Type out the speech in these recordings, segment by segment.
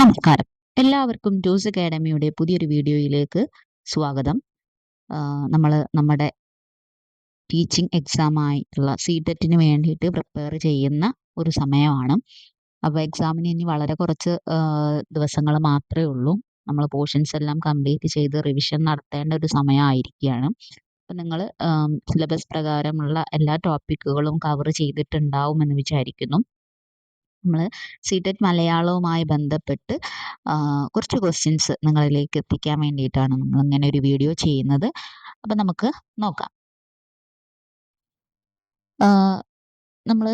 നമസ്കാരം. എല്ലാവർക്കും ജോസ് അക്കാഡമിയുടെ പുതിയൊരു വീഡിയോയിലേക്ക് സ്വാഗതം. നമ്മുടെ ടീച്ചിങ് എക്സാം ആയിട്ടുള്ള സി-ടെറ്റിന് വേണ്ടിയിട്ട് പ്രിപ്പയർ ചെയ്യുന്ന ഒരു സമയമാണ്. അപ്പോൾ എക്സാമിന് ഇനി വളരെ കുറച്ച് ദിവസങ്ങൾ മാത്രമേ ഉള്ളൂ. നമ്മൾ പോർഷൻസ് എല്ലാം കംപ്ലീറ്റ് ചെയ്ത് റിവിഷൻ നടത്തേണ്ട ഒരു സമയമായിരിക്കുകയാണ്. അപ്പോൾ നിങ്ങൾ സിലബസ് പ്രകാരമുള്ള എല്ലാ ടോപ്പിക്കുകളും കവർ ചെയ്തിട്ടുണ്ടാവുമെന്ന് വിചാരിക്കുന്നു. നമ്മൾ സി-ടെറ്റ് മലയാളവുമായി ബന്ധപ്പെട്ട് കുറച്ച് ക്വസ്റ്റ്യൻസ് നിങ്ങളിലേക്ക് എത്തിക്കാൻ വേണ്ടിയിട്ടാണ് നമ്മൾ ഇങ്ങനെ ഒരു വീഡിയോ ചെയ്യുന്നത്. അപ്പം നമുക്ക് നോക്കാം. നമ്മൾ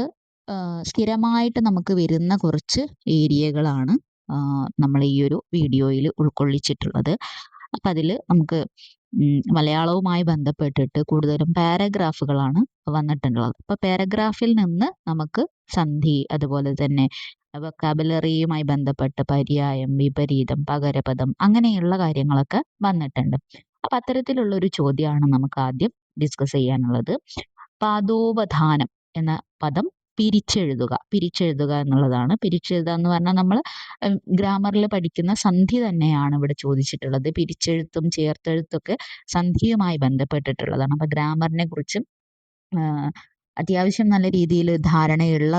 സ്ഥിരമായിട്ട് നമുക്ക് വരുന്ന കുറച്ച് ഏരിയകളാണ് നമ്മൾ ഈ ഒരു വീഡിയോയിൽ ഉൾക്കൊള്ളിച്ചിട്ടുള്ളത്. അപ്പം അതിൽ നമുക്ക് മലയാളവുമായി ബന്ധപ്പെട്ടിട്ട് കൂടുതലും പാരഗ്രാഫുകളാണ് വന്നിട്ടുള്ളത്. അപ്പോൾ പാരഗ്രാഫിൽ നിന്ന് നമുക്ക് സന്ധി, അതുപോലെ തന്നെ വൊക്കാബുലറിയുമായി ബന്ധപ്പെട്ട് പര്യായം, വിപരീതം, പകരപദം അങ്ങനെയുള്ള കാര്യങ്ങളൊക്കെ വന്നിട്ടുണ്ട്. അപ്പം അത്തരത്തിലുള്ള ഒരു ചോദ്യമാണ് നമുക്ക് ആദ്യം ഡിസ്കസ് ചെയ്യാനുള്ളത്. പാദോപധാനം എന്ന പദം പിരിച്ചെഴുതുക എന്നുള്ളതാണ്. പിരിച്ചെഴുതുക എന്ന് പറഞ്ഞാൽ നമ്മൾ ഗ്രാമറിൽ പഠിക്കുന്ന സന്ധി തന്നെയാണ് ഇവിടെ ചോദിച്ചിട്ടുള്ളത്. പിരിച്ചെഴുത്തും ചേർത്തെഴുത്തൊക്കെ സന്ധിയുമായി ബന്ധപ്പെട്ടിട്ടുള്ളതാണ്. അപ്പൊ ഗ്രാമറിനെ കുറിച്ചും അത്യാവശ്യം നല്ല രീതിയിൽ ധാരണയുള്ള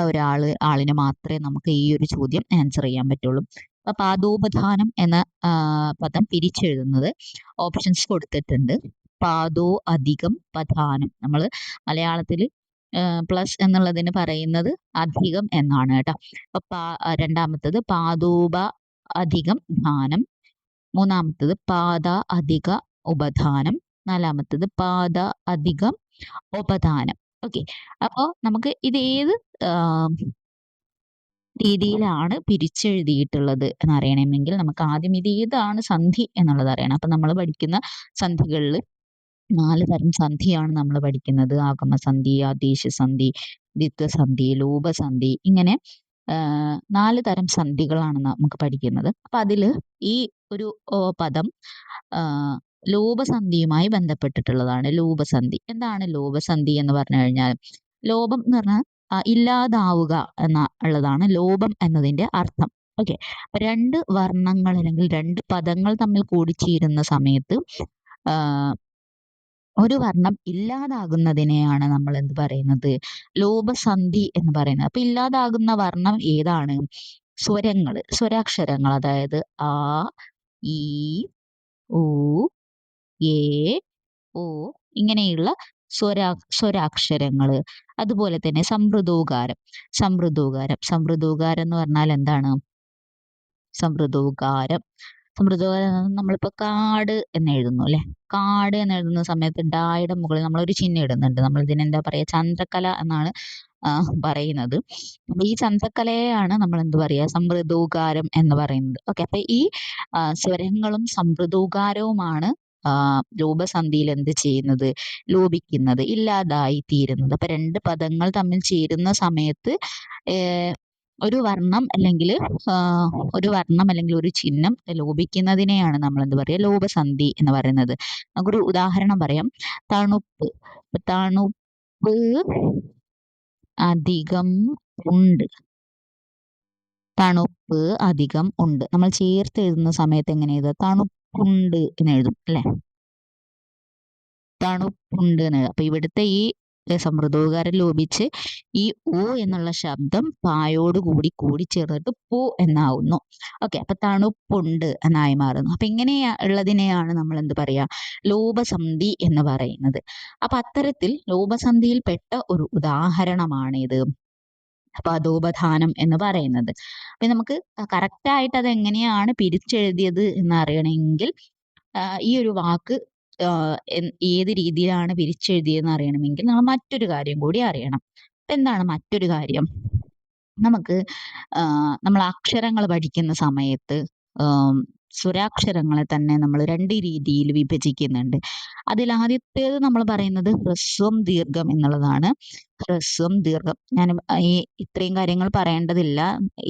ആളിന് മാത്രമേ നമുക്ക് ഈ ഒരു ചോദ്യം ആൻസർ ചെയ്യാൻ പറ്റുള്ളൂ. അപ്പൊ പാദോപധാനം എന്ന പദം പിരിച്ചെഴുതുന്നത് ഓപ്ഷൻസ് കൊടുത്തിട്ടുണ്ട്. പാദോ അധികം പധാനം. നമ്മൾ മലയാളത്തിൽ പ്ലസ് എന്നുള്ളതിന് പറയുന്നത് അധികം എന്നാണ് കേട്ടോ. അപ്പൊ രണ്ടാമത്തത് പാദോപ അധികം ധാനം, മൂന്നാമത്തത് പാദ അധിക ഉപധാനം, നാലാമത്തത് പാദ അധികം ഉപധാനം. ഓക്കെ, അപ്പോ നമുക്ക് ഇത് ഏത് രീതിയിലാണ് പിരിച്ചെഴുതിയിട്ടുള്ളത് എന്നറിയണമെങ്കിൽ നമുക്ക് ആദ്യം ഇത് ഏതാണ് സന്ധി എന്നുള്ളത് അറിയണം. അപ്പൊ നമ്മൾ പഠിക്കുന്ന സന്ധികളിൽ 4 തരം സന്ധിയാണ് നമ്മൾ പഠിക്കുന്നത്. ആഗമസന്ധി, ആദേശസന്ധി, ദ്വിത്വസന്ധി, ലോപസന്ധി, ഇങ്ങനെ 4 തരം സന്ധികളാണ് നമുക്ക് പഠിക്കുന്നത്. അപ്പൊ അതില് ഈ ഒരു പദം ലോപസന്ധിയുമായി ബന്ധപ്പെട്ടിട്ടുള്ളതാണ്. ലോപസന്ധി എന്താണ്? ലോപസന്ധി എന്ന് പറഞ്ഞു കഴിഞ്ഞാൽ, ലോപം എന്ന് പറഞ്ഞാൽ ഇല്ലാതാവുക ഉള്ളതാണ് ലോപം എന്നതിന്റെ അർത്ഥം. ഓക്കെ, രണ്ട് വർണ്ണങ്ങൾ അല്ലെങ്കിൽ രണ്ട് പദങ്ങൾ തമ്മിൽ കൂടിച്ചേരുന്ന സമയത്ത് ഒരു വർണ്ണം ഇല്ലാതാകുന്നതിനെയാണ് നമ്മൾ എന്ത് പറയുന്നത്? ലോപസന്ധി എന്ന് പറയുന്നത്. അപ്പൊ ഇല്ലാതാകുന്ന വർണ്ണം ഏതാണ്? സ്വരാക്ഷരങ്ങൾ, അതായത് ആ, ഈ, ഊ, ഏ, ഓ ഇങ്ങനെയുള്ള സ്വരാക്ഷരങ്ങള്. അതുപോലെ തന്നെ സമൃദ്ധോകാരം എന്ന് പറഞ്ഞാൽ എന്താണ്? സമൃദ്ധോകാരം നമ്മളിപ്പോ കാട് എന്ന് എഴുതുന്നു അല്ലെ. കാട് എന്ന് എഴുതുന്ന സമയത്ത് ഡായുടെ മുകളിൽ നമ്മൾ ഒരു ചിഹ്നം ഇടുന്നുണ്ട്. നമ്മൾ ഇതിനെന്താ പറയാ? ചന്ദ്രക്കല എന്നാണ് പറയുന്നത്. അപ്പൊ ഈ ചന്ദ്രക്കലയാണ് നമ്മൾ എന്ത് പറയാ? സമൃദ്ധോകാരം എന്ന് പറയുന്നത്. ഓക്കെ, അപ്പൊ ഈ സ്വരങ്ങളും സമൃദ്ധോകാരവുമാണ് ലോപസന്ധിയിൽ എന്ത് ചെയ്യുന്നത്? ലോപിക്കുന്നത്, ഇല്ലാതായി തീരുന്നത്. അപ്പൊ രണ്ട് പദങ്ങൾ തമ്മിൽ ചേരുന്ന സമയത്ത് ഒരു വർണ്ണം അല്ലെങ്കിൽ ഒരു ചിഹ്നം ലോപിക്കുന്നതിനെയാണ് നമ്മൾ എന്ത് പറയുക? ലോപസന്ധി എന്ന് പറയുന്നത്. നമുക്കൊരു ഉദാഹരണം പറയാം. തണുപ്പ് അധികം ഉണ്ട്. തണുപ്പ് അധികം ഉണ്ട്. നമ്മൾ ചേർത്ത് എഴുതുന്ന സമയത്ത് എങ്ങനെ എഴുതുക? തണുപ്പുണ്ട് എന്ന് എഴുതും അല്ലെ. തണുപ്പുണ്ട് എന്ന് എഴുതും. അപ്പൊ ഇവിടുത്തെ ഈ സമൃദ്ധോകാരം ലോപിച്ച് ഈ ഉ എന്നുള്ള ശബ്ദം പായോട് കൂടി ചേർന്നിട്ട് പു എന്നാവുന്നു. ഓക്കെ, അപ്പൊ തണുപ്പുണ്ട് എന്നായി മാറുന്നു. അപ്പൊ ഉള്ളതിനെയാണ് നമ്മൾ എന്ത് പറയാ? ലോപസന്ധി എന്ന് പറയുന്നത്. അപ്പൊ അത്തരത്തിൽ ലോപസന്ധിയിൽ പെട്ട ഒരു ഉദാഹരണമാണിത് പദോപധാനം എന്ന് പറയുന്നത്. അപ്പൊ നമുക്ക് കറക്റ്റ് ആയിട്ട് അത് എങ്ങനെയാണ് പിരിച്ചെഴുതിയത് എന്ന് അറിയണമെങ്കിൽ ഈ ഒരു വാക്ക് ഏത് രീതിയിലാണ് പിരിച്ചെഴുതിയെന്ന് അറിയണമെങ്കിൽ നമ്മൾ മറ്റൊരു കാര്യം കൂടി അറിയണം. എന്താണ് മറ്റൊരു കാര്യം? നമുക്ക് നമ്മൾ അക്ഷരങ്ങൾ പഠിക്കുന്ന സമയത്ത് സ്വരാക്ഷരങ്ങളെ തന്നെ നമ്മൾ രണ്ട് രീതിയിൽ വിഭജിക്കുന്നുണ്ട്. അതിൽ ആദ്യത്തേത് നമ്മൾ പറയുന്നത് ഹ്രസ്വം ദീർഘം എന്നുള്ളതാണ്. ഹ്രസ്വം ദീർഘം, ഞാൻ ഇത്രയും കാര്യങ്ങൾ പറയേണ്ടതില്ല.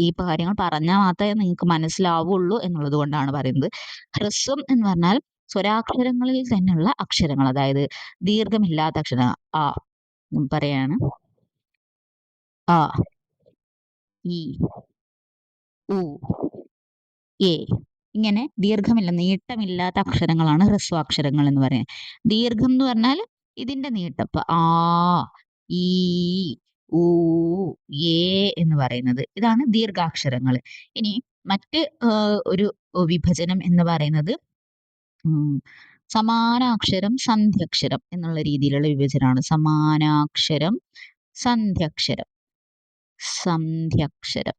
ഈ കാര്യങ്ങൾ പറഞ്ഞാൽ മാത്രമേ നിങ്ങൾക്ക് മനസ്സിലാവുള്ളൂ എന്നുള്ളത് കൊണ്ടാണ് പറയുന്നത്. ഹ്രസ്വം എന്ന് പറഞ്ഞാൽ സ്വരാക്ഷരങ്ങളിൽ തന്നെയുള്ള അക്ഷരങ്ങൾ, അതായത് ദീർഘമില്ലാത്ത അക്ഷരങ്ങൾ. ആ പറയാണ്. ആ, ഈ, ഉ, എ. ഇങ്ങനെ ദീർഘമില്ല നീട്ടമില്ലാത്ത അക്ഷരങ്ങളാണ് ഹ്രസ്വാക്ഷരങ്ങൾ എന്ന് പറയുന്നത്. ദീർഘം എന്ന് പറഞ്ഞാൽ ഇതിന്റെ നീട്ടം. ഇപ്പൊ ആ, ഈ, ഊ, ഏ എന്ന് പറയുന്നത് ഇതാണ് ദീർഘാക്ഷരങ്ങൾ. ഇനി മറ്റ് ഒരു വിഭജനം എന്ന് പറയുന്നത് ഉം, സമാനാക്ഷരം സന്ധ്യക്ഷരം എന്നുള്ള രീതിയിലുള്ള വിഭജനമാണ്. സമാനാക്ഷരം സന്ധ്യക്ഷരം. സന്ധ്യക്ഷരം.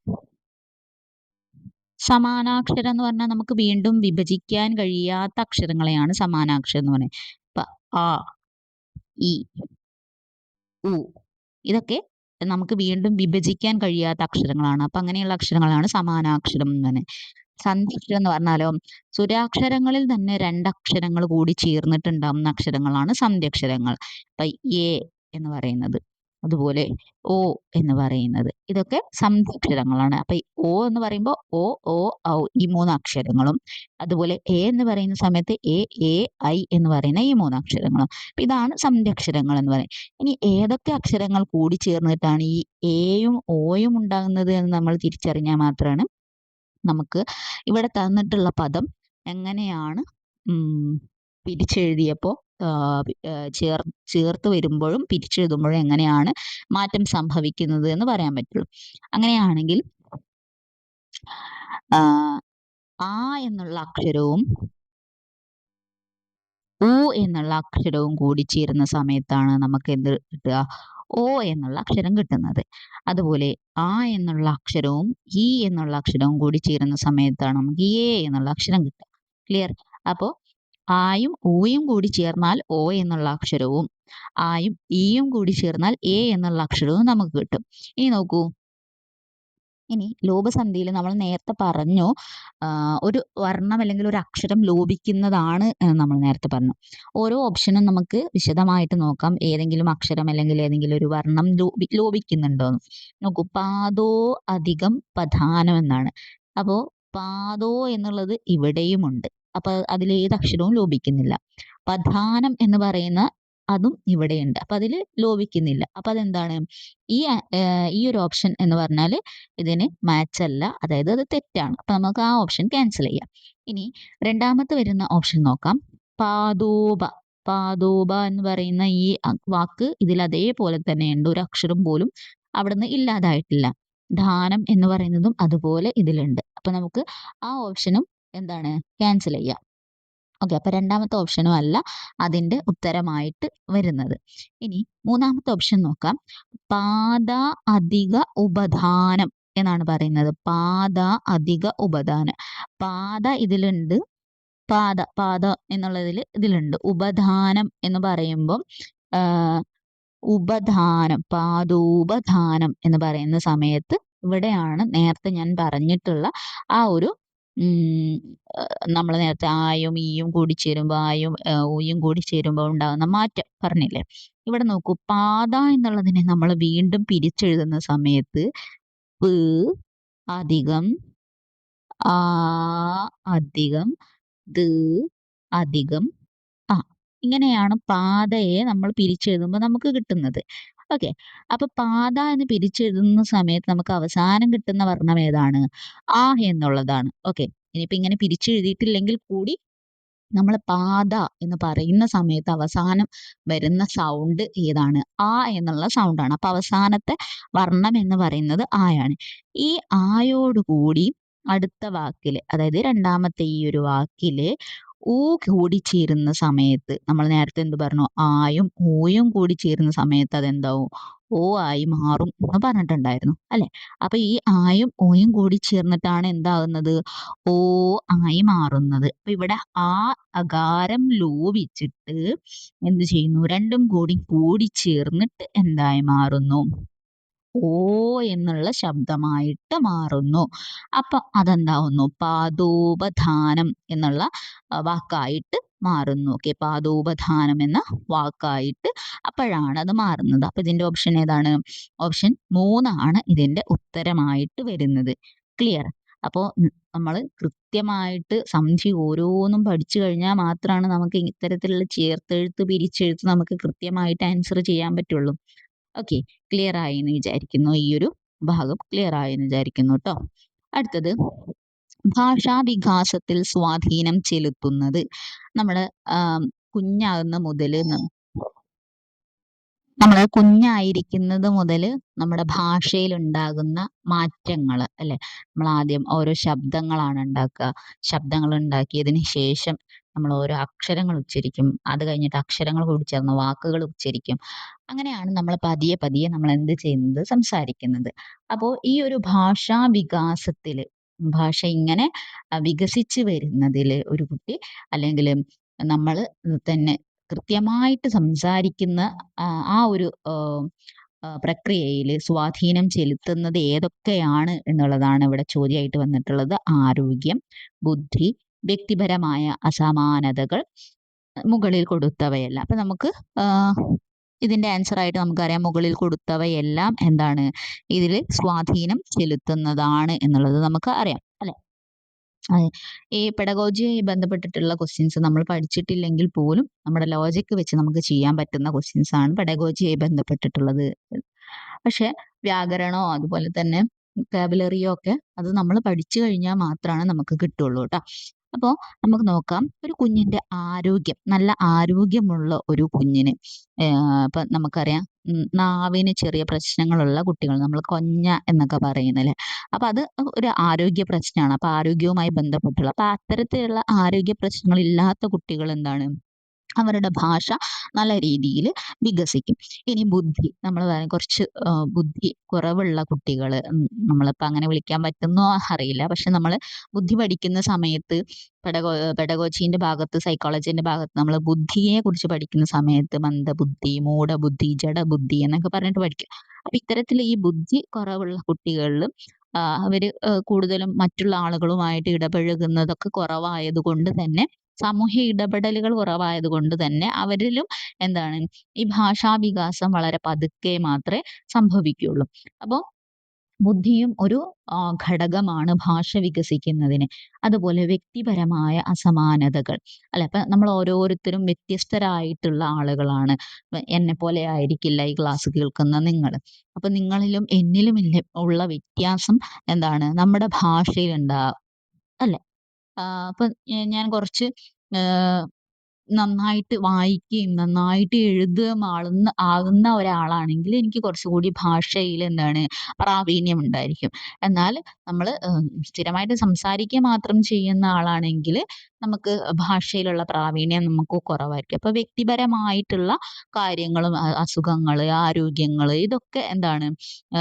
സമാനാക്ഷരം എന്ന് പറഞ്ഞാൽ നമുക്ക് വീണ്ടും വിഭജിക്കാൻ കഴിയാത്ത അക്ഷരങ്ങളെയാണ് സമാനാക്ഷരം എന്ന് പറയുന്നത്. ഇപ്പൊ ആ, ഇ, ഉ ഇതൊക്കെ നമുക്ക് വീണ്ടും വിഭജിക്കാൻ കഴിയാത്ത അക്ഷരങ്ങളാണ്. അപ്പൊ അങ്ങനെയുള്ള അക്ഷരങ്ങളാണ് സമാനാക്ഷരം എന്ന് പറയുന്നത്. സന്ധ്യക്ഷരം എന്ന് പറഞ്ഞാലോ സ്വരാക്ഷരങ്ങളിൽ തന്നെ രണ്ടക്ഷരങ്ങൾ കൂടി ചേർന്നിട്ടുണ്ടാവുന്ന അക്ഷരങ്ങളാണ് സന്ധ്യക്ഷരങ്ങൾ. ഇപ്പൊ എ എന്ന് പറയുന്നത്, അതുപോലെ ഓ എന്ന് പറയുന്നത് ഇതൊക്കെ സന്ധ്യക്ഷരങ്ങളാണ്. അപ്പൊ ഈ ഓ എന്ന് പറയുമ്പോൾ ഓ, ഓ, ഔ ഈ മൂന്ന് അക്ഷരങ്ങളും, അതുപോലെ എ എന്ന് പറയുന്ന സമയത്ത് എ, എ, ഐ എന്ന് പറയുന്ന ഈ മൂന്ന് അക്ഷരങ്ങളും. അപ്പൊ ഇതാണ് സന്ധ്യക്ഷരങ്ങൾ എന്ന് പറയുന്നത്. ഇനി ഏതൊക്കെ അക്ഷരങ്ങൾ കൂടി ചേർന്നിട്ടാണ് ഈ എയും ഓയും ഉണ്ടാകുന്നത് എന്ന് നമ്മൾ തിരിച്ചറിഞ്ഞാൽ മാത്രമാണ് നമുക്ക് ഇവിടെ തന്നിട്ടുള്ള പദം എങ്ങനെയാണ് പിരിച്ചെഴുതിയപ്പോൾ ചേർത്ത് വരുമ്പോഴും പിരിച്ചെഴുതുമ്പോഴും എങ്ങനെയാണ് മാറ്റം സംഭവിക്കുന്നത് എന്ന് പറയാൻ പറ്റുള്ളൂ. അങ്ങനെയാണെങ്കിൽ ആ എന്നുള്ള അക്ഷരവും ഉ എന്നുള്ള അക്ഷരവും കൂടി ചേരുന്ന സമയത്താണ് നമുക്ക് എന്ത് കിട്ടുക? ഓ എന്നുള്ള അക്ഷരം കിട്ടുന്നത്. അതുപോലെ ആ എന്നുള്ള അക്ഷരവും ഈ എന്നുള്ള അക്ഷരവും കൂടി ചേരുന്ന സമയത്താണ് നമുക്ക് എ എന്നുള്ള അക്ഷരം കിട്ടുക. ക്ലിയർ? അപ്പോൾ ആയും ഊയും കൂടി ചേർന്നാൽ ഓ എന്നുള്ള അക്ഷരവും ആയും ഈയും കൂടി ചേർന്നാൽ എ എന്നുള്ള അക്ഷരവും നമുക്ക് കിട്ടും. ഇനി നോക്കൂ, ഇനി ലോപസന്ധിയിൽ നമ്മൾ നേരത്തെ പറഞ്ഞു ഒരു വർണ്ണം അല്ലെങ്കിൽ ഒരു അക്ഷരം ലോപിക്കുന്നതാണ് എന്ന് നമ്മൾ നേരത്തെ പറഞ്ഞു. ഓരോ ഓപ്ഷനും നമുക്ക് വിശദമായിട്ട് നോക്കാം. ഏതെങ്കിലും അക്ഷരം അല്ലെങ്കിൽ ഏതെങ്കിലും ഒരു വർണ്ണം ലോപിക്കുന്നുണ്ടോ എന്ന് നോക്കൂ. പാദോ അധികം പധാനം എന്നാണ്. അപ്പോ പാദോ എന്നുള്ളത് ഇവിടെയുമുണ്ട്. അപ്പൊ അതിൽ ഏത് അക്ഷരവും ലോപിക്കുന്നില്ല. പധാനം എന്ന് പറയുന്ന അതും ഇവിടെയുണ്ട്. അപ്പൊ അതിൽ ലോപിക്കുന്നില്ല. അപ്പൊ അതെന്താണ്? ഈ ഒരു ഓപ്ഷൻ എന്ന് പറഞ്ഞാൽ ഇതിന് മാച്ച് അല്ല, അതായത് അത് തെറ്റാണ്. അപ്പൊ നമുക്ക് ആ ഓപ്ഷൻ ക്യാൻസൽ ചെയ്യാം. ഇനി രണ്ടാമത്തെ വരുന്ന ഓപ്ഷൻ നോക്കാം. പാദോപ. പാദോപ എന്ന് പറയുന്ന ഈ വാക്ക് ഇതിൽ അതേപോലെ തന്നെയുണ്ട്. ഒരു അക്ഷരം പോലും അവിടുന്ന് ഇല്ലാതായിട്ടില്ല. ദാനം എന്ന് പറയുന്നതും അതുപോലെ ഇതിലുണ്ട്. അപ്പൊ നമുക്ക് ആ ഓപ്ഷനും എന്താണ് ക്യാൻസൽ ചെയ്യാം. ഓക്കെ, അപ്പൊ രണ്ടാമത്തെ ഓപ്ഷനും അല്ല അതിന്റെ ഉത്തരമായിട്ട് വരുന്നത്. ഇനി മൂന്നാമത്തെ ഓപ്ഷൻ നോക്കാം. പാദ അധിക ഉപധാനം എന്നാണ് പറയുന്നത്. പാദ അധിക ഉപധാനം. പാദ ഇതിലുണ്ട്, പാദ എന്നുള്ളതിൽ ഇതിലുണ്ട്. ഉപധാനം എന്ന് പറയുമ്പം ഉപധാനം, പാദോപധാനം എന്ന് പറയുന്ന സമയത്ത് ഇവിടെയാണ് നേരത്തെ ഞാൻ പറഞ്ഞിട്ടുള്ള ആ ഒരു നമ്മൾ നേരത്തെ ആയും ഈയും കൂടി ചേരുമ്പോൾ ആയും ഊയും കൂടി ചേരുമ്പോൾ ഉണ്ടാകുന്ന മാറ്റം പറഞ്ഞില്ലേ. ഇവിടെ നോക്കൂ, പാത എന്നുള്ളതിനെ നമ്മൾ വീണ്ടും പിരിച്ചെഴുതുന്ന സമയത്ത് പ് അധികം ആ അധികം ദ് അധികം ആ ഇങ്ങനെയാണ് പാതയെ നമ്മൾ പിരിച്ചെഴുതുമ്പോൾ നമുക്ക് കിട്ടുന്നത്. ഓക്കെ, അപ്പൊ പാത എന്ന് പിരിച്ചെഴുതുന്ന സമയത്ത് നമുക്ക് അവസാനം കിട്ടുന്ന വർണ്ണം ഏതാണ്? ആ എന്നുള്ളതാണ്. ഓക്കെ, ഇനിയിപ്പോ ഇങ്ങനെ പിരിച്ചെഴുതിയിട്ടില്ലെങ്കിൽ കൂടി നമ്മൾ പാത എന്ന് പറയുന്ന സമയത്ത് അവസാനം വരുന്ന സൗണ്ട് ഏതാണ്? ആ എന്നുള്ള സൗണ്ടാണ്. അപ്പൊ അവസാനത്തെ വർണ്ണം എന്ന് പറയുന്നത് ആയാണ്. ഈ ആയോടുകൂടി അടുത്ത വാക്കില്, അതായത് രണ്ടാമത്തെ ഈ ഒരു വാക്കില് ഊ കൂടി ചേരുന്ന സമയത്ത് നമ്മൾ നേരത്തെ എന്ത് പറഞ്ഞു? ആയും ഊയും കൂടി ചേരുന്ന സമയത്ത് അതെന്താവും? ഓ ആയി മാറും എന്ന് പറഞ്ഞിട്ടുണ്ടായിരുന്നു അല്ലെ? അപ്പൊ ഈ ആയും ഓയും കൂടി ചേർന്നിട്ടാണ് എന്താകുന്നത്? ഓ ആയി മാറുന്നത്. അപ്പൊ ഇവിടെ ആ അകാരം ലോപിച്ചിട്ട് എന്ത് ചെയ്യുന്നു? രണ്ടും കൂടി ചേർന്നിട്ട് എന്തായി മാറുന്നു? ഓ എന്നുള്ള ശബ്ദമായിട്ട് മാറുന്നു. അപ്പൊ അതെന്താവുന്നു? പാദോപധാനം എന്നുള്ള വാക്കായിട്ട് മാറുന്നു. ഓക്കെ, പാദോപധാനം എന്ന വാക്കായിട്ട് അപ്പോഴാണ് അത് മാറുന്നത്. അപ്പൊ ഇതിന്റെ ഓപ്ഷൻ ഏതാണ്? ഓപ്ഷൻ 3 ആണ് ഇതിന്റെ ഉത്തരമായിട്ട് വരുന്നത്. ക്ലിയർ? അപ്പോൾ നമ്മൾ കൃത്യമായിട്ട് സന്ധി ഓരോന്നും പഠിച്ചു കഴിഞ്ഞാൽ മാത്രമാണ് നമുക്ക് ഇത്തരത്തിലുള്ള ചേർത്തെഴുത്ത് പിരിച്ചെഴുത്ത് നമുക്ക് കൃത്യമായിട്ട് ആൻസർ ചെയ്യാൻ പറ്റുള്ളൂ. ഓക്കെ, ക്ലിയർ ആയി എന്ന് വിചാരിക്കുന്നു. ഈ ഒരു ഭാഗം ക്ലിയർ ആയി എന്ന് വിചാരിക്കുന്നു കേട്ടോ. അടുത്തത് ഭാഷാ വികാസത്തിൽ സ്വാധീനം ചെലുത്തുന്നത്. നമ്മള് കുഞ്ഞാകുന്ന മുതല് നമ്മള് കുഞ്ഞായിരിക്കുന്നത് മുതല് നമ്മുടെ ഭാഷയിലുണ്ടാകുന്ന മാറ്റങ്ങള് അല്ലെ? നമ്മളാദ്യം ഓരോ ശബ്ദങ്ങളാണ് ഉണ്ടാക്കുക. ശബ്ദങ്ങൾ ഉണ്ടാക്കിയതിന് ശേഷം നമ്മൾ ഓരോ അക്ഷരങ്ങൾ ഉച്ചരിക്കും. അത് കഴിഞ്ഞിട്ട് അക്ഷരങ്ങൾ കൂടി ചേർന്ന് വാക്കുകൾ ഉച്ചരിക്കും. അങ്ങനെയാണ് നമ്മൾ പതിയെ പതിയെ നമ്മൾ എന്ത് ചെയ്യുന്നത്? സംസാരിക്കുന്നത്. അപ്പോ ഈ ഒരു ഭാഷാ വികാസത്തില് ഭാഷ ഇങ്ങനെ വികസിച്ച് വരുന്നതില് ഒരു കുട്ടി അല്ലെങ്കില് നമ്മള് തന്നെ കൃത്യമായിട്ട് സംസാരിക്കുന്ന ആ ഒരു പ്രക്രിയയില് സ്വാധീനം ചെലുത്തുന്നത് ഏതൊക്കെയാണ് എന്നുള്ളതാണ് ഇവിടെ ചോദ്യമായിട്ട് വന്നിട്ടുള്ളത്. ആരോഗ്യം, ബുദ്ധി, വ്യക്തിപരമായ അസമാനതകൾ, മുകളിൽ കൊടുത്തവയെല്ലാം. അപ്പൊ നമുക്ക് ഇതിന്റെ ആൻസർ ആയിട്ട് നമുക്കറിയാം മുകളിൽ കൊടുത്തവയെല്ലാം എന്താണ് ഇതില് സ്വാധീനം ചെലുത്തുന്നതാണ് എന്നുള്ളത് നമുക്ക് അറിയാം അല്ലെ? അതെ. ഈ പെഡഗോജിയായി ബന്ധപ്പെട്ടിട്ടുള്ള ക്വസ്റ്റ്യൻസ് നമ്മൾ പഠിച്ചിട്ടില്ലെങ്കിൽ പോലും നമ്മുടെ ലോജിക് വെച്ച് നമുക്ക് ചെയ്യാൻ പറ്റുന്ന ക്വസ്റ്റ്യൻസ് ആണ് പെഡഗോജിയായി ബന്ധപ്പെട്ടിട്ടുള്ളത്. പക്ഷെ വ്യാകരണോ അതുപോലെ തന്നെ വൊക്കാബുലറിയോ ഒക്കെ അത് നമ്മൾ പഠിച്ചു കഴിഞ്ഞാൽ മാത്രമാണ് നമുക്ക് കിട്ടുള്ളൂ ട്ടോ. അപ്പോ നമുക്ക് നോക്കാം ഒരു കുഞ്ഞിന്റെ ആരോഗ്യം നല്ല ആരോഗ്യമുള്ള ഒരു കുഞ്ഞിന് ഇപ്പൊ നമുക്കറിയാം നാവിന് ചെറിയ പ്രശ്നങ്ങളുള്ള കുട്ടികൾ നമ്മൾ കൊഞ്ഞ എന്നൊക്കെ പറയുന്നില്ലേ? അപ്പൊ അത് ഒരു ആരോഗ്യ പ്രശ്നമാണ്. അപ്പൊ ആരോഗ്യവുമായി ബന്ധപ്പെട്ടുള്ള അപ്പൊ അത്തരത്തിലുള്ള ആരോഗ്യ പ്രശ്നങ്ങൾ ഇല്ലാത്ത കുട്ടികൾ എന്താണ് അവരുടെ ഭാഷ നല്ല രീതിയിൽ വികസിക്കും. ഇനി ബുദ്ധി നമ്മൾ കുറച്ച് ബുദ്ധി കുറവുള്ള കുട്ടികള് നമ്മളിപ്പോ അങ്ങനെ വിളിക്കാൻ പറ്റുന്നോ അറിയില്ല. പക്ഷെ നമ്മള് ബുദ്ധി പഠിക്കുന്ന സമയത്ത് പെഡഗോജിന്റെ ഭാഗത്ത് സൈക്കോളജിന്റെ ഭാഗത്ത് നമ്മൾ ബുദ്ധിയെ കുറിച്ച് പഠിക്കുന്ന സമയത്ത് മന്ദബുദ്ധി, മൂഢബുദ്ധി, ജഡബുദ്ധി എന്നൊക്കെ പറഞ്ഞിട്ട് പഠിക്കും. അപ്പൊ ഇത്തരത്തിൽ ഈ ബുദ്ധി കുറവുള്ള കുട്ടികളിൽ അവര് കൂടുതലും മറ്റുള്ള ആളുകളുമായിട്ട് ഇടപഴകുന്നതൊക്കെ കുറവായത് കൊണ്ട് തന്നെ സാമൂഹ്യ ഇടപെടലുകൾ കുറവായത് കൊണ്ട് തന്നെ അവരിലും എന്താണ് ഈ ഭാഷാ വികാസം വളരെ പതുക്കെ മാത്രമേ സംഭവിക്കുള്ളൂ. അപ്പോൾ ബുദ്ധിയും ഒരു ഘടകമാണ് ഭാഷ വികസിക്കുന്നതിന്. അതുപോലെ വ്യക്തിപരമായ അസമാനതകൾ അല്ല ഇപ്പൊ നമ്മൾ ഓരോരുത്തരും വ്യത്യസ്തരായിട്ടുള്ള ആളുകളാണ്. എന്നെ പോലെ ആയിരിക്കില്ല ഈ ക്ലാസ് കേൾക്കുന്ന നിങ്ങൾ. അപ്പൊ നിങ്ങളിലും എന്നിലും ഉള്ള വ്യത്യാസം എന്താണ് നമ്മുടെ ഭാഷയിലുണ്ടാവും അല്ലെ? അപ്പൊ ഞാൻ കുറച്ച് നന്നായിട്ട് വായിക്കുകയും നന്നായിട്ട് എഴുതുകയും ആകുന്ന ഒരാളാണെങ്കിൽ എനിക്ക് കുറച്ചുകൂടി ഭാഷയിൽ എന്താണ് പ്രാവീണ്യം ഉണ്ടായിരിക്കും. എന്നാൽ നമ്മൾ സ്ഥിരമായിട്ട് സംസാരിക്കുക മാത്രം ചെയ്യുന്ന ആളാണെങ്കിൽ നമുക്ക് ഭാഷയിലുള്ള പ്രാവീണ്യം നമുക്ക് കുറവായിരിക്കും. അപ്പൊ വ്യക്തിപരമായിട്ടുള്ള കാര്യങ്ങളും അസുഖങ്ങള്, ആരോഗ്യങ്ങള് ഇതൊക്കെ എന്താണ്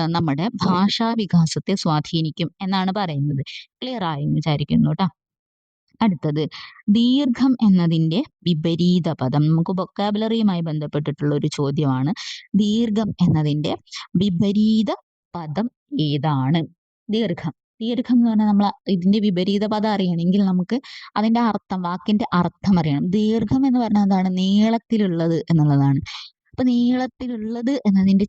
നമ്മുടെ ഭാഷാ വികാസത്തെ സ്വാധീനിക്കും എന്നാണ് പറയുന്നത്. ക്ലിയർ ആയെന്ന് വിചാരിക്കുന്നു ട്ടോ. അടുത്തത് ദീർഘം എന്നതിന്റെ വിപരീത പദം. നമുക്ക് വൊക്കാബുലറിയുമായി ബന്ധപ്പെട്ടിട്ടുള്ള ഒരു ചോദ്യമാണ്. ദീർഘം എന്നതിന്റെ വിപരീത പദം ഏതാണ്? ദീർഘം. ദീർഘം എന്ന് പറഞ്ഞാൽ നമ്മൾ ഇതിന്റെ വിപരീത പദം അറിയണമെങ്കിൽ നമുക്ക് അതിന്റെ അർത്ഥം വാക്കിന്റെ അർത്ഥം അറിയണം. ദീർഘം എന്ന് പറഞ്ഞാൽ എന്താണ്? നീളത്തിലുള്ളത് എന്നുള്ളതാണ്. അപ്പൊ നീളത്തിലുള്ളത് എന്നതിന്റെ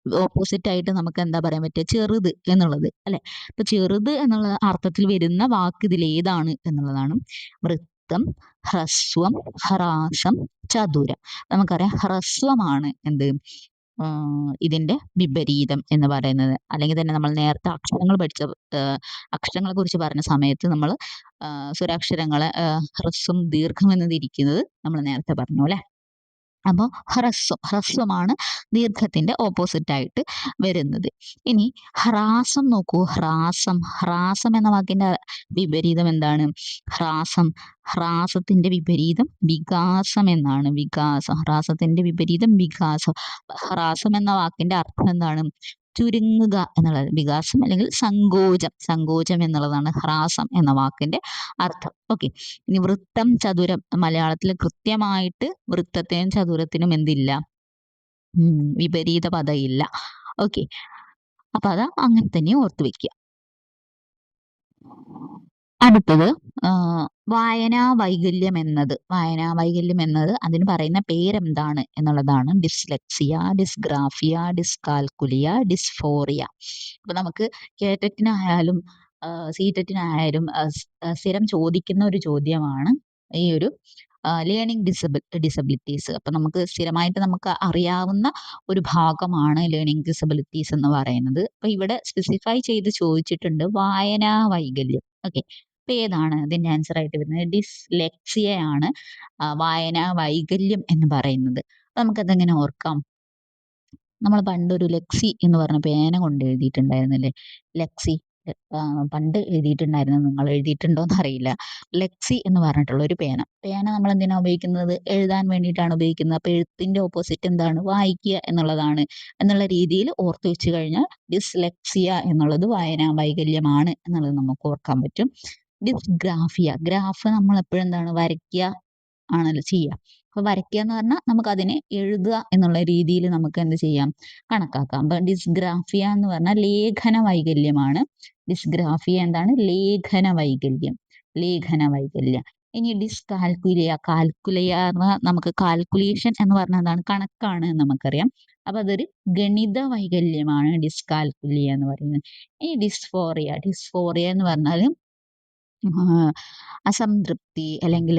ഓപ്പോസിറ്റ് ആയിട്ട് നമുക്ക് എന്താ പറയാൻ പറ്റുക? ചെറുത് എന്നുള്ളത് അല്ലെ? അപ്പൊ ചെറുത് എന്നുള്ള അർത്ഥത്തിൽ വരുന്ന വാക്ക് ഇതിൽ ഏതാണ് എന്നുള്ളതാണ്. വൃത്തം, ഹ്രസ്വം, ഹ്രാസം, ചതുരം. നമുക്കറിയാം ഹ്രസ്വമാണ് എന്ത് ഇതിന്റെ വിപരീതം എന്ന് പറയുന്നത്. അല്ലെങ്കിൽ തന്നെ നമ്മൾ നേരത്തെ അക്ഷരങ്ങൾ പഠിച്ച അക്ഷരങ്ങളെ കുറിച്ച് പറഞ്ഞ സമയത്ത് നമ്മൾ സ്വരാക്ഷരങ്ങളെ ഹ്രസ്വം ദീർഘം എന്നതിരിക്കുന്നത് നമ്മൾ നേരത്തെ പറഞ്ഞു അല്ലെ? അപ്പോൾ ഹ്രസ്വമാണ് ദീർഘത്തിന്റെ ഓപ്പോസിറ്റ് ആയിട്ട് വരുന്നത്. ഇനി ഹ്രാസം നോക്കൂ. ഹ്രാസം എന്ന വാക്കിന്റെ വിപരീതം എന്താണ്? ഹ്രാസത്തിന്റെ വിപരീതം വികാസം എന്നാണ്. ഹ്രാസത്തിന്റെ വിപരീതം വികാസം. ഹ്രാസം എന്ന വാക്കിന്റെ അർത്ഥം എന്താണ്? ചുരുങ്ങുക എന്നുള്ളത്. വികാസം അല്ലെങ്കിൽ സങ്കോചം എന്നുള്ളതാണ് ഹ്രാസം എന്ന വാക്കിന്റെ അർത്ഥം. ഓക്കെ. ഇനി വൃത്തം, ചതുരം. മലയാളത്തിൽ കൃത്യമായിട്ട് വൃത്തത്തിനും ചതുരത്തിനും എന്തില്ല? വിപരീത പദം ഇല്ല. ഓക്കെ. അപ്പൊ അത് അങ്ങനെ തന്നെ ഓർത്തു വെക്കുക. അടുത്തത് വായനാ വൈകല്യം എന്നത് അതിന് പറയുന്ന പേരെന്താണ് എന്നുള്ളതാണ്. Dyslexia, dysgraphia, dyscalculia, dysphoria. അപ്പൊ നമുക്ക് കേറ്ററ്റിനായാലും സീറ്ററ്റിനായാലും സ്ഥിരം ചോദിക്കുന്ന ഒരു ചോദ്യമാണ് ഈ ഒരു ലേണിംഗ് ഡിസബിലിറ്റീസ്. അപ്പം നമുക്ക് സ്ഥിരമായിട്ട് നമുക്ക് അറിയാവുന്ന ഒരു ഭാഗമാണ് ലേണിംഗ് ഡിസബിലിറ്റീസ് എന്ന് പറയുന്നത്. അപ്പോൾ ഇവിടെ സ്പെസിഫൈ ചെയ്ത് ചോദിച്ചിട്ടുണ്ട് വായനാ വൈകല്യം. ഓക്കെ. അപ്പോൾ ഏതാണ് ഇതിൻ്റെ ആൻസർ ആയിട്ട് വരുന്നത്? ഡിസ്ലെക്സിയയാണ് വായനാ വൈകല്യം എന്ന് പറയുന്നത്. അപ്പോൾ നമുക്കതെങ്ങനെ ഓർക്കാം? നമ്മൾ പണ്ടൊരു ലെക്സി എന്ന് പറഞ്ഞ പേന കൊണ്ട് എഴുതിയിട്ടുണ്ടായിരുന്നില്ലേ? ലെക്സി. പണ്ട് എഴുതിയിട്ടുണ്ടായിരുന്നു. നിങ്ങൾ എഴുതിയിട്ടുണ്ടോന്ന് അറിയില്ല. ലെക്സി എന്ന് പറഞ്ഞിട്ടുള്ള ഒരു പേന. പേന നമ്മൾ എന്തിനാ ഉപയോഗിക്കുന്നത്? എഴുതാൻ വേണ്ടിയിട്ടാണ് ഉപയോഗിക്കുന്നത്. അപ്പോൾ എഴുത്തിന്റെ ഓപ്പോസിറ്റ് എന്താണ്? വായിക്കുക എന്നുള്ളതാണ്. എന്നുള്ള രീതിയിൽ ഓർത്ത് വെച്ച് കഴിഞ്ഞാൽ ഡിസ്ലെക്സിയ എന്നുള്ളത് വായനാ വൈകല്യമാണ് എന്നുള്ളത് നമുക്ക് ഓർക്കാൻ പറ്റും. ഡിസ്ഗ്രാഫിയ. ഗ്രാഫ് നമ്മൾ എപ്പോഴും എന്താണ്? വരയ്ക്കുക ആണല്ലോ ചെയ്യുക. അപ്പോൾ വരയ്ക്കുക എന്ന് പറഞ്ഞാൽ നമുക്കതിനെ എഴുതുക എന്നുള്ള രീതിയിൽ നമുക്ക് എന്ത് ചെയ്യാം? കണക്കാക്കാം. അപ്പം ഡിസ്ഗ്രാഫിയ എന്ന് പറഞ്ഞാൽ ലേഖന വൈകല്യമാണ്. ഡിസ്ഗ്രാഫിയ എന്താണ്? ലേഖന വൈകല്യം. ലേഖന വൈകല്യം. ഇനി ഡിസ്കാൽക്കുലിയ. കാൽക്കുലിയ പറഞ്ഞാൽ നമുക്ക് കാൽക്കുലേഷൻ എന്ന് പറഞ്ഞാൽ എന്താണ്? കണക്കാണ് എന്ന് നമുക്കറിയാം. അപ്പൊ അതൊരു ഗണിത വൈകല്യമാണ് ഡിസ്കാൽക്കുലിയ എന്ന് പറയുന്നത്. ഇനി ഡിസ്ഫോറിയ. ഡിസ്ഫോറിയ എന്ന് പറഞ്ഞാൽ അസംതൃപ്തി അല്ലെങ്കിൽ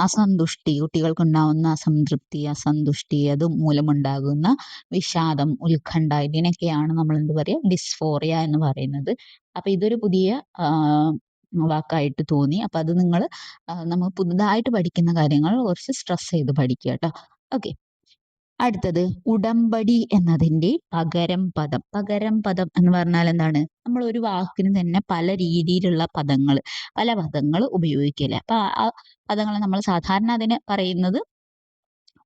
അസന്തുഷ്ടി, കുട്ടികൾക്കുണ്ടാവുന്ന അസന്തുഷ്ടി അത് മൂലമുണ്ടാകുന്ന വിഷാദം, ഉത്കണ്ഠ, ഇതിനൊക്കെയാണ് നമ്മൾ എന്ത് പറയുക? ഡിസ്ഫോറിയ എന്ന് പറയുന്നത്. അപ്പൊ ഇതൊരു പുതിയ വാക്കായിട്ട് തോന്നി. അപ്പൊ അത് നിങ്ങൾ നമ്മൾ പുതുതായിട്ട് പഠിക്കുന്ന കാര്യങ്ങൾ കുറച്ച് സ്ട്രെസ് ചെയ്ത് പഠിക്കുക കേട്ടോ. ഓക്കെ. അടുത്തത് ഉടമ്പടി എന്നതിന്റെ പകരം പദം. പകരം പദം എന്ന് പറഞ്ഞാൽ എന്താണ്? നമ്മൾ ഒരു വാക്കിന് തന്നെ പല രീതിയിലുള്ള പല പദങ്ങൾ ഉപയോഗിക്കില്ല. അപ്പൊ ആ പദങ്ങൾ നമ്മൾ സാധാരണ അതിന് പറയുന്നത്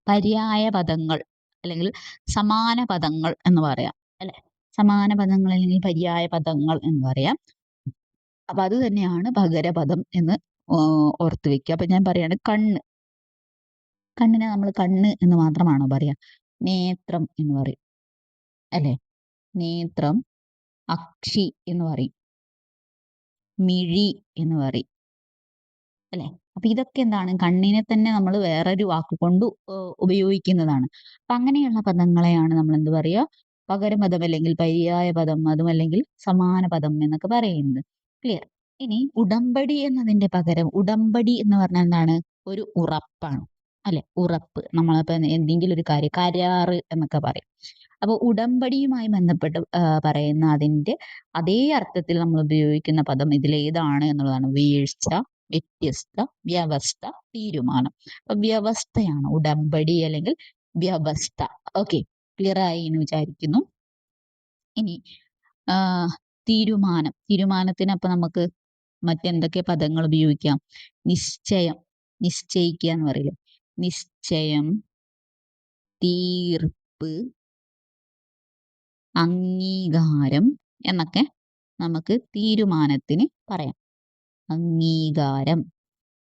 പര്യായ പദങ്ങൾ അല്ലെങ്കിൽ സമാന പദങ്ങൾ എന്ന് പറയാം അല്ലെ? സമാന പദങ്ങൾ അല്ലെങ്കിൽ പര്യായ പദങ്ങൾ എന്ന് പറയാം. അപ്പൊ അത് തന്നെയാണ് പകരപദം എന്ന് ഓർത്ത് വെക്കുക. അപ്പൊ ഞാൻ പറയാണ് കണ്ണ്. കണ്ണിനെ നമ്മൾ കണ്ണ് എന്ന് മാത്രമാണോ പറയാ? നേത്രം എന്ന് പറയും അല്ലെ? നേത്രം. അക്ഷി എന്ന് പറയും. മിഴി എന്ന് പറയും അല്ലെ? അപ്പൊ ഇതൊക്കെ എന്താണ്? കണ്ണിനെ തന്നെ നമ്മൾ വേറൊരു വാക്കുകൊണ്ട് ഉപയോഗിക്കുന്നതാണ്. അപ്പൊ അങ്ങനെയുള്ള പദങ്ങളെയാണ് നമ്മൾ എന്ത് പറയുക? പകരപദം അല്ലെങ്കിൽ പര്യായ പദം, അതുമല്ലെങ്കിൽ സമാന പദം എന്നൊക്കെ പറയുന്നത്. ക്ലിയർ? ഇനി ഉടമ്പടി എന്നതിന്റെ പകരം, ഉടമ്പടി എന്ന് പറഞ്ഞാൽ എന്താണ്? ഒരു ഉറപ്പാണ് അല്ലെ? ഉറപ്പ്. നമ്മളിപ്പോ എന്തെങ്കിലും ഒരു കാര്യം, കരാറ് എന്നൊക്കെ പറയും. അപ്പൊ ഉടമ്പടിയുമായി ബന്ധപ്പെട്ട് പറയുന്ന അതിന്റെ അതേ അർത്ഥത്തിൽ നമ്മൾ ഉപയോഗിക്കുന്ന പദം ഇതിലേതാണ് എന്നുള്ളതാണ്. വീഴ്ച, വ്യത്യസ്ത, വ്യവസ്ഥ, തീരുമാനം. അപ്പൊ വ്യവസ്ഥയാണ് ഉടമ്പടി അല്ലെങ്കിൽ വ്യവസ്ഥ. ഓക്കെ. ക്ലിയർ ആയി എന്ന് വിചാരിക്കുന്നു. ഇനി തീരുമാനം. തീരുമാനത്തിന് അപ്പൊ നമുക്ക് മറ്റെന്തൊക്കെ പദങ്ങൾ ഉപയോഗിക്കാം? നിശ്ചയം. നിശ്ചയിക്കുക എന്ന് പറയില്ലേ? നിശ്ചയം, തീർപ്പ്, അംഗീകാരം എന്നൊക്കെ നമുക്ക് തീരുമാനത്തിന് പറയാം. അംഗീകാരം.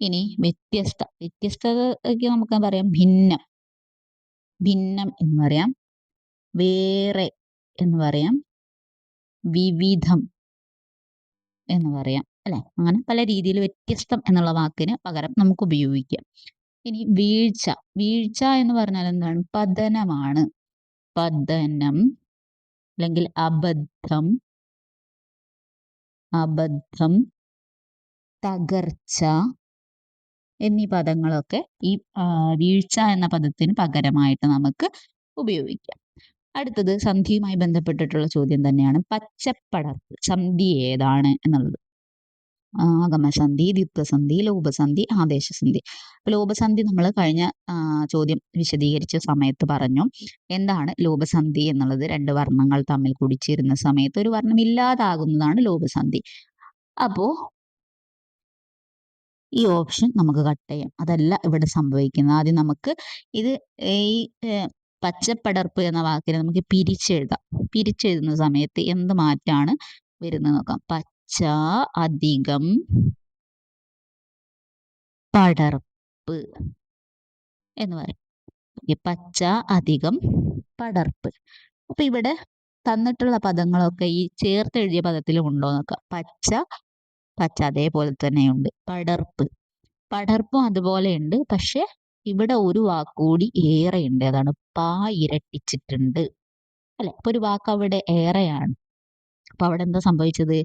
ഇനി വ്യത്യസ്ത. വ്യത്യസ്തതയ്ക്ക് നമുക്ക് പറയാം ഭിന്നം. ഭിന്നം എന്ന് പറയാം. വേറെ എന്ന് പറയാം. വിവിധം എന്ന് പറയാം അല്ലെ? അങ്ങനെ പല രീതിയിൽ വ്യത്യസ്തം എന്നുള്ള വാക്കിന് പകരം നമുക്ക് ഉപയോഗിക്കാം. ഇനി വീഴ്ച. വീഴ്ച എന്ന് പറഞ്ഞാൽ എന്താണ്? പതനമാണ്. പതനം അല്ലെങ്കിൽ അബദ്ധം, തകർച്ച എന്നീ പദങ്ങളൊക്കെ ഈ വീഴ്ച എന്ന പദത്തിന് പകരമായിട്ട് നമുക്ക് ഉപയോഗിക്കാം. അടുത്തത് സന്ധിയുമായി ബന്ധപ്പെട്ടിട്ടുള്ള ചോദ്യം തന്നെയാണ്. പച്ചപ്പടർപ്പ്. സന്ധി ഏതാണ് എന്നുള്ളത്. ആഗമസന്ധി, ദ്വിത്വസന്ധി, ലോപസന്ധി, ആദേശസന്ധി. അപ്പൊ ലോപസന്ധി നമ്മൾ കഴിഞ്ഞ ചോദ്യം വിശദീകരിച്ച സമയത്ത് പറഞ്ഞു. എന്താണ് ലോപസന്ധി എന്നുള്ളത്? രണ്ട് വർണ്ണങ്ങൾ തമ്മിൽ കൂടിച്ചേരുന്ന സമയത്ത് ഒരു വർണ്ണം ഇല്ലാതാകുന്നതാണ് ലോപസന്ധി. അപ്പോ ഈ ഓപ്ഷൻ നമുക്ക് കട്ട് ചെയ്യാം. അതല്ല ഇവിടെ സംഭവിക്കുന്നത്. ആദ്യം നമുക്ക് ഇത് ഈ പച്ചപ്പടർപ്പ് എന്ന വാക്കിനെ നമുക്ക് പിരിച്ചെഴുതാം. പിരിച്ചെഴുതുന്ന സമയത്ത് എന്ത് മാറ്റാണ് വരുന്നത് നോക്കാം. പച്ച അധികം പടർപ്പ് എന്ന് പറയും. പച്ച അധികം പടർപ്പ്. അപ്പൊ ഇവിടെ തന്നിട്ടുള്ള പദങ്ങളൊക്കെ ഈ ചേർത്തെഴുതിയ പദത്തിലും ഉണ്ടോ നോക്കാം. പച്ച അതേപോലെ തന്നെയുണ്ട്. പടർപ്പും അതുപോലെ ഉണ്ട്. പക്ഷെ ഇവിടെ ഒരു വാക്കുകൂടി ഏറെ ഉണ്ട്. അതാണ് പാ ഇരട്ടിച്ചിട്ടുണ്ട് അല്ലെ? അപ്പൊ ഒരു വാക്ക് അവിടെ ഏറെയാണ്. അപ്പൊ അവിടെ എന്താ സംഭവിച്ചത്?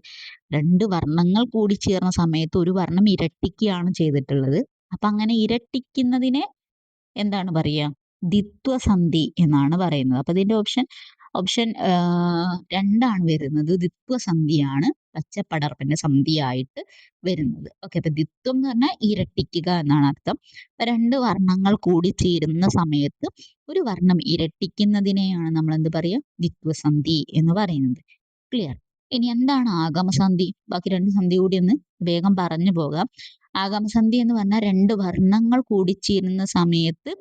രണ്ട് വർണ്ണങ്ങൾ കൂടി ചേർന്ന സമയത്ത് ഒരു വർണ്ണം ഇരട്ടിക്കുകയാണ് ചെയ്തിട്ടുള്ളത്. അപ്പൊ അങ്ങനെ ഇരട്ടിക്കുന്നതിനെ എന്താണ് പറയാ? ദ്വിത്വസന്ധി എന്നാണ് പറയുന്നത്. അപ്പൊ ഇതിന്റെ ഓപ്ഷൻ 2 വരുന്നത്. ദ്വിത്വസന്ധിയാണ് പച്ചപ്പടർപ്പിന്റെ സന്ധിയായിട്ട് വരുന്നത്. ഓക്കെ, അപ്പൊ ദ്വിത്വം എന്ന് പറഞ്ഞാൽ ഇരട്ടിക്കുക എന്നാണ് അർത്ഥം. രണ്ട് വർണ്ണങ്ങൾ കൂടിച്ചേരുന്ന സമയത്ത് ഒരു വർണ്ണം ഇരട്ടിക്കുന്നതിനെയാണ് നമ്മൾ എന്ത് പറയാ? ദ്വിത്വസന്ധി എന്ന് പറയുന്നത്. ക്ലിയർ? ഇനി എന്താണ് ആഗമസന്ധി? ബാക്കി 2 സന്ധി കൂടി ഒന്ന് വേഗം പറഞ്ഞു പോകാം. ആഗമസന്ധി എന്ന് പറഞ്ഞാൽ രണ്ട് വർണ്ണങ്ങൾ കൂടിച്ചേരുന്ന സമയത്ത്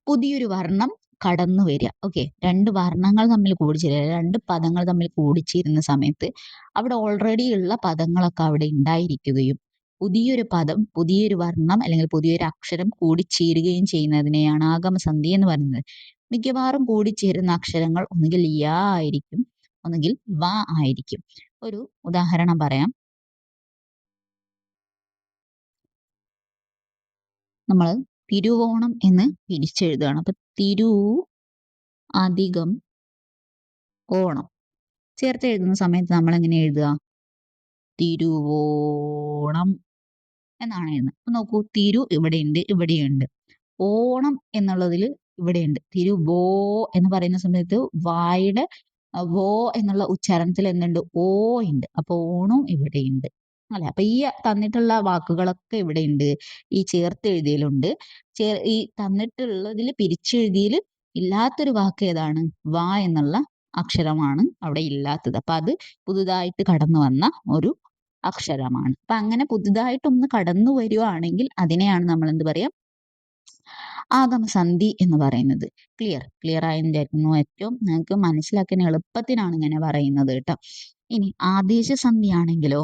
പുതിയൊരു വർണ്ണം കടന്നു വരിക. ഓക്കെ, രണ്ട് വർണ്ണങ്ങൾ തമ്മിൽ കൂടിച്ചേരുക, രണ്ട് പദങ്ങൾ തമ്മിൽ കൂടിച്ചേരുന്ന സമയത്ത് അവിടെ ഓൾറെഡി ഉള്ള പദങ്ങളൊക്കെ അവിടെ ഉണ്ടായിരിക്കുകയും പുതിയൊരു പദം, പുതിയൊരു വർണ്ണം അല്ലെങ്കിൽ പുതിയൊരു അക്ഷരം കൂടിച്ചേരുകയും ചെയ്യുന്നതിനെയാണ് ആഗമസന്ധി എന്ന് പറയുന്നത്. മിക്കവാറും കൂടിച്ചേരുന്ന അക്ഷരങ്ങൾ ഒന്നുകിൽ യാ ആയിരിക്കും, ഒന്നുകിൽ വ ആയിരിക്കും. ഒരു ഉദാഹരണം പറയാം. നമ്മൾ തിരുവോണം എന്ന് പിരിച്ചെഴുതുകയാണ്. അപ്പൊ തിരു അധികം ഓണം ചേർത്ത് എഴുതുന്ന സമയത്ത് നമ്മൾ എങ്ങനെ എഴുതുക? തിരുവോണം എന്നാണ് എഴുതുന്നത്. അപ്പൊ നോക്കൂ, തിരു ഇവിടെയുണ്ട്, ഇവിടെയുണ്ട്. ഓണം എന്നുള്ളതിൽ ഇവിടെയുണ്ട്. തിരുവോ എന്ന് പറയുന്ന സമയത്ത് വായുടെ വോ എന്നുള്ള ഉച്ചാരണത്തിൽ എന്തുണ്ട്? ഓ ഉണ്ട്. അപ്പൊ ഓണം ഇവിടെയുണ്ട് അല്ലെ? അപ്പൊ ഈ തന്നിട്ടുള്ള വാക്കുകളൊക്കെ ഇവിടെയുണ്ട്. ഈ ചേർത്ത് എഴുതിയിലുണ്ട്. ഈ തന്നിട്ടുള്ളതിൽ പിരിച്ചെഴുതിയിൽ ഇല്ലാത്തൊരു വാക്ക് ഏതാണ്? വാ എന്നുള്ള അക്ഷരമാണ് അവിടെ ഇല്ലാത്തത്. അപ്പൊ അത് പുതുതായിട്ട് കടന്നു വന്ന ഒരു അക്ഷരമാണ്. അപ്പൊ അങ്ങനെ പുതുതായിട്ടൊന്ന് കടന്നു വരുവാണെങ്കിൽ അതിനെയാണ് നമ്മൾ എന്ത് പറയാ? ആഗമസന്ധി എന്ന് പറയുന്നത്. ക്ലിയർ ആയെന്ന് വിചാരിക്കുന്നു. ഏറ്റവും നിങ്ങൾക്ക് മനസ്സിലാക്കാൻ എളുപ്പത്തിനാണ് ഇങ്ങനെ പറയുന്നത് കേട്ടോ. ഇനി ആദേശസന്ധി ആണെങ്കിലോ,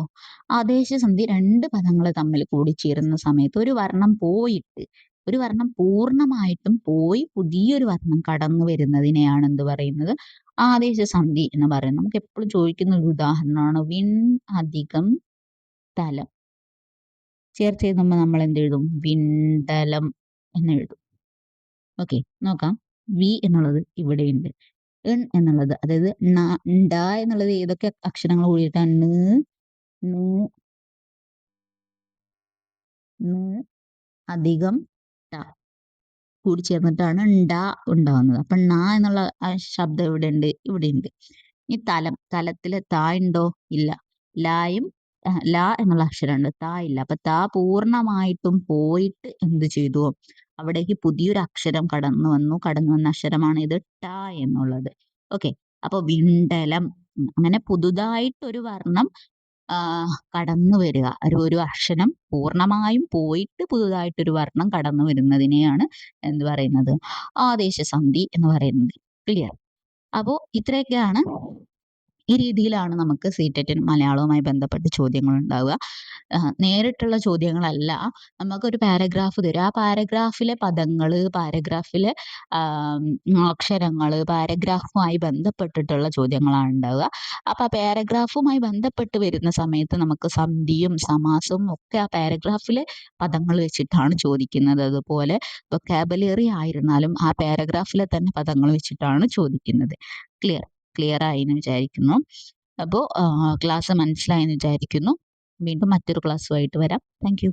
ആദേശസന്ധി രണ്ട് പദങ്ങൾ തമ്മിൽ കൂടിച്ചേരുന്ന സമയത്ത് ഒരു വർണ്ണം പോയിട്ട്, ഒരു വർണ്ണം പൂർണ്ണമായിട്ടും പോയി പുതിയൊരു വർണ്ണം കടന്നു വരുന്നതിനെയാണ് എന്ത് പറയുന്നത്? ആദേശസന്ധി എന്ന് പറയുന്നത്. നമുക്ക് എപ്പോഴും ചോദിക്കുന്ന ഒരു ഉദാഹരണമാണ് വിൺ അധികം തലം. ചേർത്ത് എഴുതുമ്പോൾ നമ്മൾ എന്ത് എഴുതും? വിണ്ടലം എന്ന് എഴുതും. ഓക്കെ, നോക്കാം. വി എന്നുള്ളത് ഇവിടെയുണ്ട്. എൺ എന്നുള്ളത്, അതായത് ഡ എന്നുള്ളത് ഏതൊക്കെ അക്ഷരങ്ങൾ കൂടിയിട്ടാണ്? അധികം ട കൂടി ചേർന്നിട്ടാണ് ണ്ട ഉണ്ടാവുന്നത്. അപ്പൊ ണ എന്നുള്ള ആ ശബ്ദം ഇവിടെ ഉണ്ട്, ഇവിടെ ഉണ്ട്. ഈ തലത്തില് താ ഉണ്ടോ? ഇല്ല. ലായും ല എന്നുള്ള അക്ഷരമുണ്ട്, താ ഇല്ല. അപ്പൊ താ പൂർണ്ണമായിട്ടും പോയിട്ട് എന്ത് ചെയ്തു? അവിടേക്ക് പുതിയൊരു അക്ഷരം കടന്നു വന്ന അക്ഷരമാണ് ഇത്, ട എന്നുള്ളത്. ഓക്കെ, അപ്പൊ വിണ്ടലം. അങ്ങനെ പുതുതായിട്ട് ഒരു വർണ്ണം കടന്നു വരിക, ഒരു അക്ഷരം പൂർണ്ണമായും പോയിട്ട് പുതുതായിട്ടൊരു വർണ്ണം കടന്നു വരുന്നതിനെയാണ് എന്ത് പറയുന്നത്? ആദേശസന്ധി എന്ന് പറയുന്നത്. ക്ലിയർ? അപ്പോ ഇത്രയൊക്കെയാണ്, ഈ രീതിയിലാണ് നമുക്ക് സിടെറ്റിന് മലയാളവുമായി ബന്ധപ്പെട്ട് ചോദ്യങ്ങൾ ഉണ്ടാവുക. നേരിട്ടുള്ള ചോദ്യങ്ങളല്ല. നമുക്കൊരു പാരഗ്രാഫ് തരും. ആ പാരഗ്രാഫിലെ പദങ്ങൾ, പാരഗ്രാഫിലെ അക്ഷരങ്ങൾ, പാരഗ്രാഫുമായി ബന്ധപ്പെട്ടിട്ടുള്ള ചോദ്യങ്ങളാണ് ഉണ്ടാവുക. അപ്പൊ ആ പാരഗ്രാഫുമായി ബന്ധപ്പെട്ട് വരുന്ന സമയത്ത് നമുക്ക് സന്ധിയും സമാസവും ഒക്കെ ആ പാരഗ്രാഫിലെ പദങ്ങൾ വെച്ചിട്ടാണ് ചോദിക്കുന്നത്. അതുപോലെ വൊക്കാബുലറി ആയിരുന്നാലും ആ പാരഗ്രാഫിലെ തന്നെ പദങ്ങൾ വെച്ചിട്ടാണ് ചോദിക്കുന്നത്. ക്ലിയർ ആയി എന്ന് വിചാരിക്കുന്നു. അപ്പോൾ ക്ലാസ് മനസ്സിലായെന്ന് വിചാരിക്കുന്നു. വീണ്ടും മറ്റൊരു ക്ലാസ്സുമായിട്ട് വരാം. Thank you.